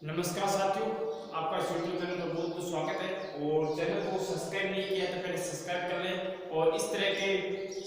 नमस्कार साथियों, आपका इस यूट्यूब चैनल पर बहुत बहुत स्वागत है। और चैनल को सब्सक्राइब नहीं किया तो पहले सब्सक्राइब कर लें और इस तरह के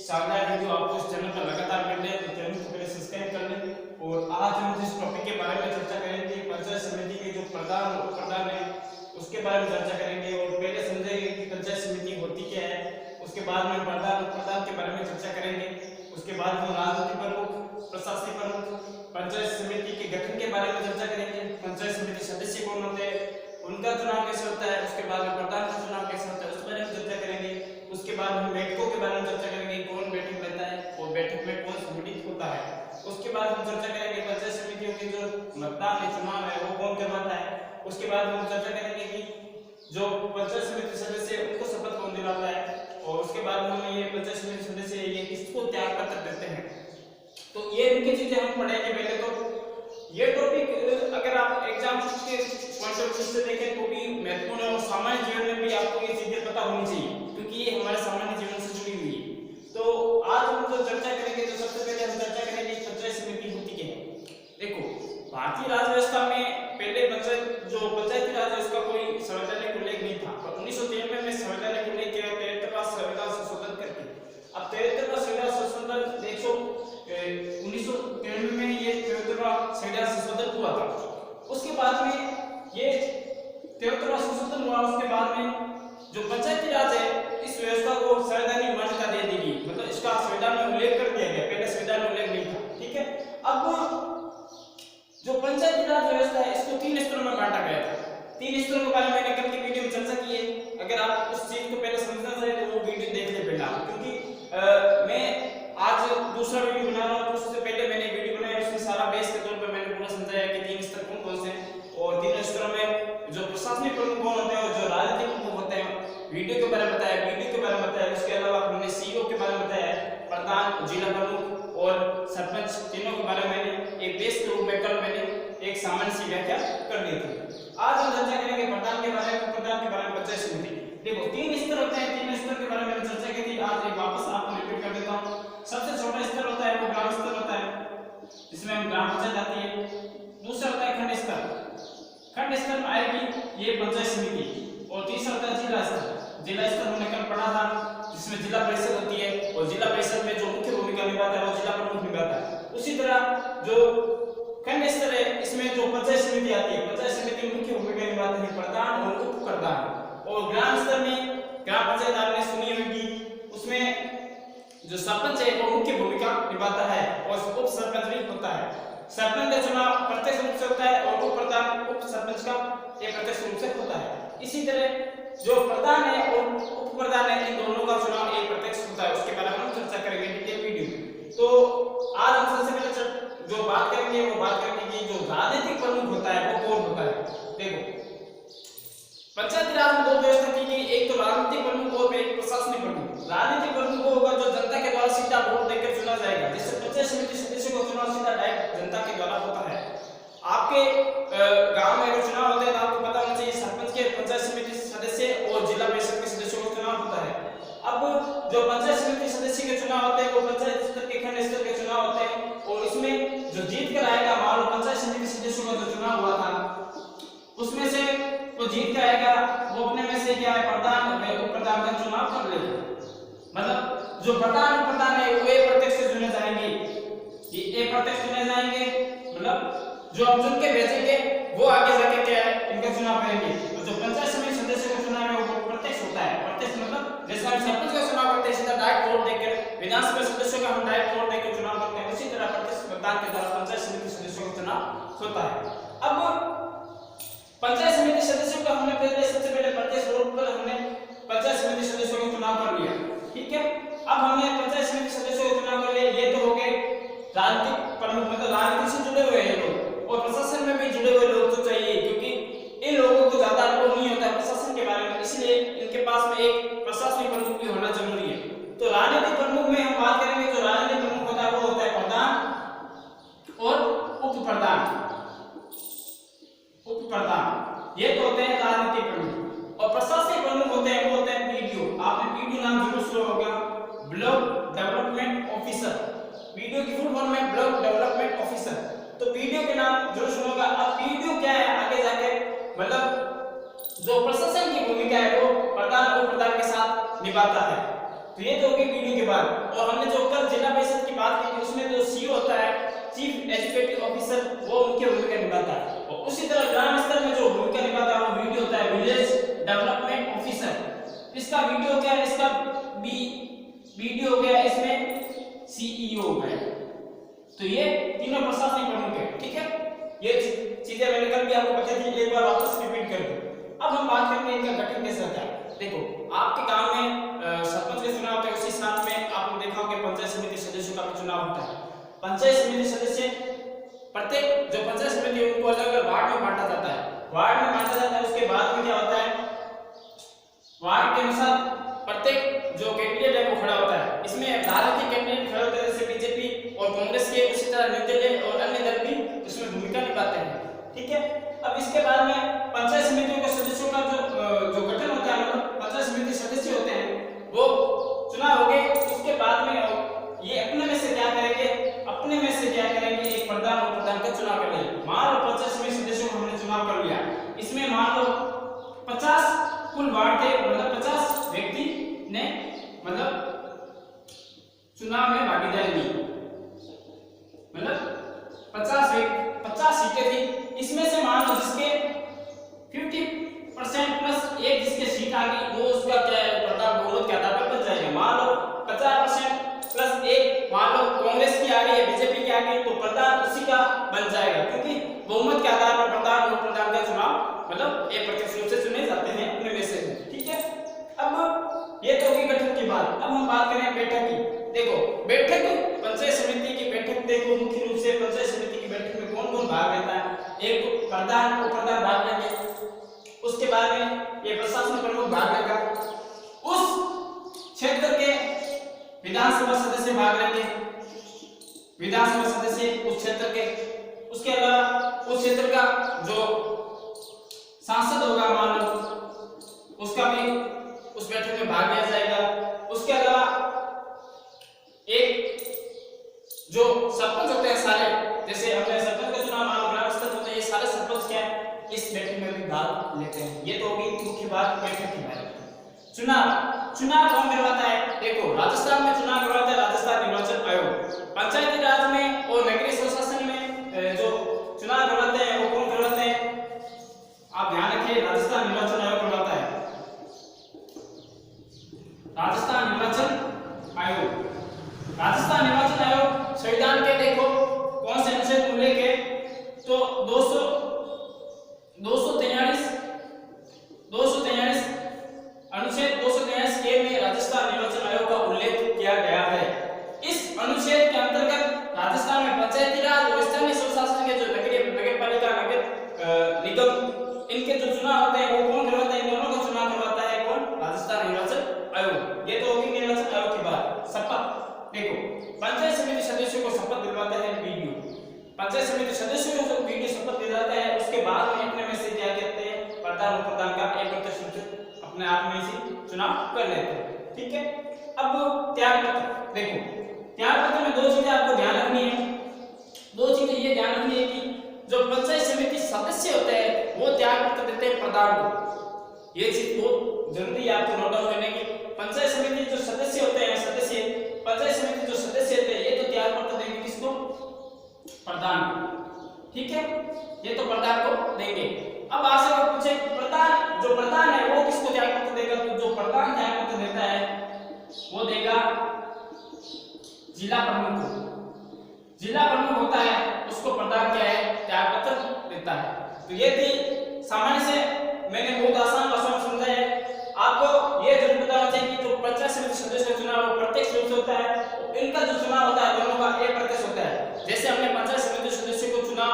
शानदार वीडियो आपको इस चैनल पर लगातार मिल रहे हैं तो चैनल को पहले सब्सक्राइब कर लें। और आज हम जिस टॉपिक के बारे में चर्चा करेंगे, पंचायत समिति के जो प्रधान उप प्रधान है उसके बारे में चर्चा करेंगे। और पहले समझेंगे कि पंचायत समिति होती क्या है, उसके बाद में प्रधान उप प्रधान के बारे में चर्चा करेंगे। उसके बाद हम राजनीति प्रमुख, प्रशासनिक प्रमुख, पंचायत समिति के गठन के बारे में चर्चा करेंगे। पंचायत समिति सदस्य कौन होते हैं, उनका चुनाव कैसे होता है, उसके बाद में प्रधान का चुनाव कैसे होता है उस बारे में चर्चा करेंगे। उसके बाद हम बैठकों के बारे में चर्चा करेंगे, कौन बैठक लेता है और बैठक में कौन संगठित होता है। उसके बाद हम चर्चा करेंगे पंचायत समितियों के जो मतदान है, चुनाव है, वो कौन करवाता है। उसके बाद हम चर्चा करेंगे कि जो पंचायत समिति सदस्य है उनको शपथ कौन दिलाता है। और उसके बाद हम ये पंचायत समिति सदस्य ये किसको त्याग पत्र देते हैं। तो ये इनकी चीजें हम पढ़ेंगे। पहले तो ये टॉपिक अगर आप एग्जाम के पॉइंट ऑफ व्यू से देखें तो भी महत्वपूर्ण है और सामान्य जीवन में भी आपको ये चीजें पता होनी चाहिए क्योंकि ये हमारे सामान्य जीवन से जुड़ी हुई है। तो आज हम जो चर्चा करेंगे तो सबसे पहले हम चर्चा करेंगे पंचायत समिति होती क्या है। देखो, भारतीय राज व्यवस्था में पहले पंचायती राज है उसका कोई संवैधानिक उल्लेख नहीं था, पर 1993 में संवैधानिक उल्लेख किया 73वां संविधान संशोधन करके। अब 73वां संविधान संशोधन 1993 में ये 73वां संविधान संशोधन हुआ था। उसके बाद में ये 73वां संशोधन हुआ, उसके बाद में जो पंचायती राज है इस व्यवस्था को संवैधानिक मान्यता दे दी गई, मतलब इसका संविधान में उल्लेख कर दिया गया, पहले संविधान में उल्लेख नहीं था। ठीक है, अब जो पंचायती राज व्यवस्था है इसको 3 स्तरों में बांटा गया था। 3 स्तरों के बारे में मैंने कल की वीडियो में चर्चा की है। अगर आप उस चीज को पहले समझना चाहे तो वो वीडियो देख ले पहले, क्योंकि मैं आज दूसरा वीडियो बना रहा हूं। उससे पहले मैंने वीडियो बनाया उसमें सारा बेस के तौर पे मैंने पूरा समझाया कि 3 स्तर कौन कौन से हैं और 3 स्तरों में जो प्रशासनिक प्रमुख कौन होते हैं और जो राजनीतिक प्रमुख होते हैं वीडियो के बारे में बताया, वीडियो के बारे में बताया। उसके अलावा हमने सीईओ के बारे में बताया, प्रधान, जिला प्रमुख और सरपंच, तीनों के बारे में मैंने एक बेस के रूप में कल मैंने एक सामान्य सी व्याख्या कर दी थी। आज हम चर्चा करेंगे प्रधान के बारे में, प्रधान के बारे में, पंचायत समिति। देखो 3 स्तर होते हैं, 3 स्तर के बारे में चर्चा की थी। आज एक वापस आपको रिपीट कर देता हूं। सबसे छोटा स्तर होता है वो ग्राम स्तर होता है, जिसमें हम ग्राम पंचायत आती है। दूसरा होता है खंड स्तर, खंड स्तर में आएगी ये पंचायत समिति। और तीसरा होता है जिला स्तर। जिला स्तर हमने कल पढ़ा था, जिसमें जिला परिषद होती है और जिला परिषद में जो मुख्य भूमिका निभाता है वो जिला प्रमुख निभाता है। उसी तरह जो खंड स्तर है इसमें जो पंचायत समिति आती है, पंचायत समिति में मुख्य भूमिका निभाते हैं प्रधान और उप प्रधान। और ग्राम स्तर में ग्राम पंचायत आपने सुनी होगी, उसमें जो सरपंच है वो मुख्य भूमिका निभाता है और उप सरपंच भी होता है। सरपंच का चुनाव प्रत्यक्ष रूप से होता है और उप प्रधान उप सरपंच का ये प्रत्यक्ष रूप से होता है। इसी तरह जो प्रधान है और उप प्रधान है इन दोनों का चुनाव एक प्रत्यक्ष होता है। उसके बारे में हम चर्चा करेंगे डिटेल वीडियो में। तो आज हम सबसे पहले जो बात करेंगे वो बात करेंगे कि जो राजनीतिक प्रमुख होता है वो कौन होता है। देखो, पंचायती राज में 2 व्यवस्था की गई, एक तो राजनीतिक प्रमुख और एक प्रशासनिक प्रमुख। राजनीतिक प्रमुख वो होगा जो जनता के द्वारा सीधा वोट देकर चुना जाएगा, जिससे पंचायत समिति सदस्य को चुनाव सीधा डायरेक्ट जनता के द्वारा होता है। आपके गांव में अगर चुनाव होता है तो आपको पता होना चाहिए सरपंच के, पंचायत समिति सदस्य और जिला परिषद के सदस्यों का चुनाव होता है। अब जो पंचायत समिति सदस्य के चुनाव होते हैं वो पंचायत स्तर के, खंड स्तर के चुनाव होते हैं। और इसमें जो जीत कर आएगा, मान लो पंचायत समिति सदस्यों का जो चुनाव हुआ था उसमें से वो जीत कर आएगा, वो अपने में से क्या है प्रधान और उप प्रधान का चुनाव कर लेगा। मतलब जो प्रधान उप प्रधान है वो एक प्रत्यक्ष से चुने जाएंगे, ये एक प्रत्यक्ष चुने जाएंगे, मतलब जो हम चुन के भेजेंगे वो आगे जाके क्या है इनका चुनाव करेंगे। तो जो पंचायत समिति सदस्य का चुनाव है वो प्रत्यक्ष होता है। प्रत्यक्ष मतलब जैसे हम सरपंच का चुनाव करते हैं सीधा डायरेक्ट वोट देकर, विधानसभा सदस्यों का हम डायरेक्ट वोट देकर चुनाव करते हैं, उसी तरह प्रत्यक्ष मतदान के द्वारा पंचायत समिति सदस्यों का चुनाव होता है। अब पंचायत समिति सदस्यों का हमने सबसे पहले प्रत्यक्ष रूप पर हमने पंचायत समिति सदस्यों का चुनाव कर लिया। ठीक है, अब हमने पंचायत समिति सदस्यों का चुनाव कर लिया। ये तो हो गए राजनीतिक प्रमुख, मतलब राजनीति से जुड़े हुए हैं लोग और प्रशासन में भी जुड़े हुए लोग तो चाहिए, क्योंकि इन लोगों को ज्यादा अनुभव नहीं होता है प्रशासन के बारे में, इसलिए इनके पास में एक प्रशासनिक प्रमुख भी होना जरूरी है। तो राजनीतिक प्रमुख में हम बात करेंगे, जो राजनीतिक प्रमुख होता है वो होता है प्रधान और उप प्रधान। उप प्रधान ये तो होते हैं राजनीतिक प्रमुख। और प्रशासनिक प्रमुख होते हैं वो होते हैं पीडीओ। आपने पीडीओ नाम जरूर सुना होगा, ब्लॉक डेवलपमेंट ऑफिसर। पीडीओ की फुल फॉर्म है ब्लॉक डेवलपमेंट ऑफिसर। तो पीडीओ के नाम जरूर सुना होगा। अब पीडीओ क्या है आगे जाके जो प्रशासन की भूमिका है वो प्रधान और प्रधान के साथ निभाता है। तो ये तो होगी वीडियो के बाद। और हमने जो कल जिला परिषद की बात की थी उसमें जो सीईओ होता है, चीफ एजुकेटिव ऑफिसर, वो मुख्य भूमिका निभाता है। और उसी तरह ग्राम स्तर में जो भूमिका निभाता है वो वीडियो होता है, विलेज डेवलपमेंट ऑफिसर। इसका वीडियो क्या है, इसका वीडियो हो गया, इसमें सीईओ हो गया। तो ये तीनों प्रशासनिक प्रमुख है। ठीक है, ये चीजें मैंने कल भी आपको बताई थी, एक बार वापस रिपीट कर दूं। अब हम बात करेंगे इनका गठन कैसे होता है। देखो, आपके गांव में सरपंच के चुनाव होते हैं, उसी साथ में आपने देखा होगा पंचायत समिति सदस्यों का भी चुनाव होता है। पंचायत समिति सदस्य प्रत्येक जो पंचायत समिति है उनको अलग अलग वार्ड में बांटा जाता है। वार्ड में बांटा जाता है, उसके बाद में क्या होता है, वार्ड के अनुसार प्रत्येक जो कैंडिडेट है वो खड़ा होता है। इसमें भारतीय कैंडिडेट खड़े होते हैं, जैसे बीजेपी और कांग्रेस के, उसी तरह निर्दलीय और अन्य दल भी उसमें भूमिका निभाते हैं। ठीक है, अब इसके बाद में पंचायत समितियों के सदस्यों का जो गठन होता है, मतलब पंचायत समिति सदस्य होते हैं वो चुनाव हो गए। उसके बाद में ये अपने में से क्या करेंगे, एक प्रधान और प्रधान का चुनाव करेंगे। मान लो पंचायत समिति सदस्यों को हमने चुनाव कर लिया, इसमें मान लो 50 कुल वार्ड थे, मतलब 50 व्यक्ति ने मतलब चुनाव में भागीदारी दी, मतलब 50 सीटें थी। इसमें से मान लो जिसके 50% प्लस एक जिसके सीट आ गई वो उसका क्या है, प्रधान बहुमत के आधार पर बन जाएगा। मान लो 50% प्लस एक मान लो कांग्रेस की आ गई है, बीजेपी की आ गई, तो प्रधान उसी का बन जाएगा, क्योंकि बहुमत के आधार पर प्रधान और प्रधान का चुनाव मतलब एक प्रत्यक्ष रूप से चुने जाते हैं अपने में से। ठीक है, अब ये तो होगी गठन की बात। अब हम बात करें बैठक की। देखो, बैठक पंचायत समिति की बैठक, देखो मुख्य रूप से पंचायत समिति की बैठक में कौन कौन भाग लेता है। एक तो प्रधान और प्रधान भाग लेंगे, उसके बाद में ये प्रशासन प्रमुख भाग लेगा, उस क्षेत्र के विधानसभा सदस्य भाग लेंगे, विधानसभा सदस्य उस क्षेत्र के, उसके अलावा उस क्षेत्र का जो सांसद होगा मान लो उसका भी उस बैठक में भाग लिया जाएगा। उसके अलावा एक जो सरपंच होते हैं सारे, जैसे हमने सरपंच का चुनाव मान लो ग्राम स्तर पर, तो ये सारे सरपंच क्या है इस बैठक में भी भाग लेते हैं। ये तो होगी मुख्य बात बैठक की बात। चुनाव कौन करवाता है। देखो, राजस्थान में चुनाव करवाता है राजस्थान निर्वाचन आयोग। पंचायती राज में और नगरीय स्वशासन में जो चुनाव करवाते हैं वो कौन करवाते हैं, आप ध्यान रखिए, राजस्थान निर्वाचन आयोग करवाता है, राजस्थान निर्वाचन आयोग। राजस्थान निर्वाचन आयोग संविधान के देखो कौन से अनुच्छेद में उल्लेख है, तो 243 अनुच्छेद 243 के में राजस्थान निर्वाचन आयोग का उल्लेख किया गया है। इस अनुच्छेद के अंतर्गत राजस्थान में पंचायती राज और स्थानीय स्वशासन के जो नगरपालिका, नगर निगम, इनके जो चुनाव होते हैं वो कौन करवाता है, इन दोनों का चुनाव करवाता है कौन, राजस्थान निर्वाचन आयोग। ये तो होगी निर्वाचन आयोग की बात। शपथ, देखो पंचायत समिति सदस्यों को शपथ दिलवाते हैं वीडियो, पंचायत समिति सदस्यों को जो वीडियो शपथ दिलाता है उसके बाद में अपने में से क्या कहते हैं, प्रधान और प्रधान का एक प्रत्यक्ष अपने आप में से चुनाव कर लेते हैं। ठीक है, अब त्याग पत्र। देखो, त्याग पत्र में दो चीजें आपको ध्यान रखनी है। दो चीजें ये ध्यान रखनी है कि जो पंचायत समिति सदस्य होते हैं वो त्याग पत्र देते हैं प्रधान को। ये चीज बहुत जरूरी है आपको नोट डाउन करने की। पंचायत समिति जो सदस्य होते हैं, पंचायत समिति जो सदस्य होते हैं ये तो त्याग पत्र देंगे किसको, प्रधान को। ठीक है, ये तो प्रधान को देंगे। अब आपसे अगर पूछे प्रधान, जो प्रधान है वो किसको त्याग पत्र देगा, तो जो प्रधान त्याग पत्र देता है वो देगा जिला प्रमुख को। जिला प्रमुख होता है उसको प्रधान क्या है, त्याग पत्र देता है। तो ये थी सामान्य से मैंने बहुत आसान भाषा में समझाया है। आपको ये जरूर पता होना चाहिए कि जो पंचायत समिति सदस्य का चुनाव प्रत्यक्ष रूप से होता है, इनका जो चुनाव होता है दोनों का एक प्रत्यक्ष होता है। जैसे हमने पंचायत समिति सदस्य को चुनाव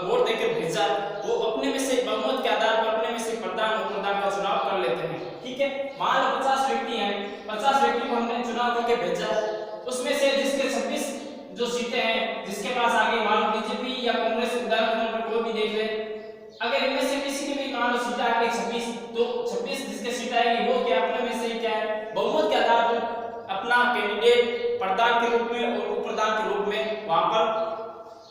वोट देकर भेजा, वो अपने में से बहुमत के आधार पर अपने में से प्रधान और प्रधान का चुनाव कर लेते हैं। ठीक है, मान लो 50 व्यक्ति हैं, 50 व्यक्ति को हमने चुनाव करके भेजा, उसमें से जिसके 26 जो सीटें हैं, जिसके पास आगे मान लो बीजेपी या कांग्रेस, उदाहरण पर कोई भी देख ले, अगर इनमें से किसी की भी मान लो सीट आ गई 26, तो 26 जिसके सीट आएगी वो क्या अपने में से क्या है, बहुमत के आधार पर अपना कैंडिडेट प्रधान के रूप में और उप प्रधान के रूप में वहां पर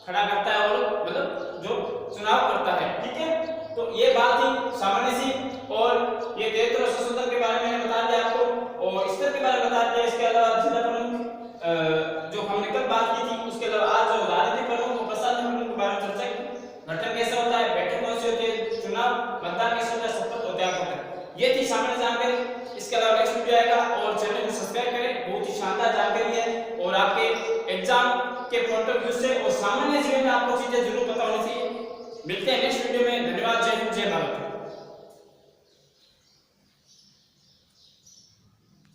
खड़ा करता है और मतलब जो चुनाव करता है। ठीक है, तो ये बात ही सामान्य सी। 73 संशोधन के बारे में मैंने बता दिया आपको और स्तर के बारे में बता दिया। इसके अलावा जिला प्रमुख जो हमने कल बात की थी, उसके अलावा आज जो राजनीतिक प्रमुख और प्रशासनिक प्रमुख के बारे में चर्चा की, गठन कैसा होता है, बैठक कौन सी होती है, चुनाव मतदान कैसे होता है, शपथ और त्याग पत्र, ये थी सामान्य जानकारी। इसके अलावा नेक्स्ट वीडियो आएगा और चैनल को सब्सक्राइब करें, बहुत ही शानदार जानकारी है और आपके एग्जाम के पॉइंट ऑफ व्यू से और सामान्य जीवन में आपको चीजें जरूर पता होनी चाहिए। मिलते हैं नेक्स्ट वीडियो में। धन्यवाद। जय हिंद, जय भारत।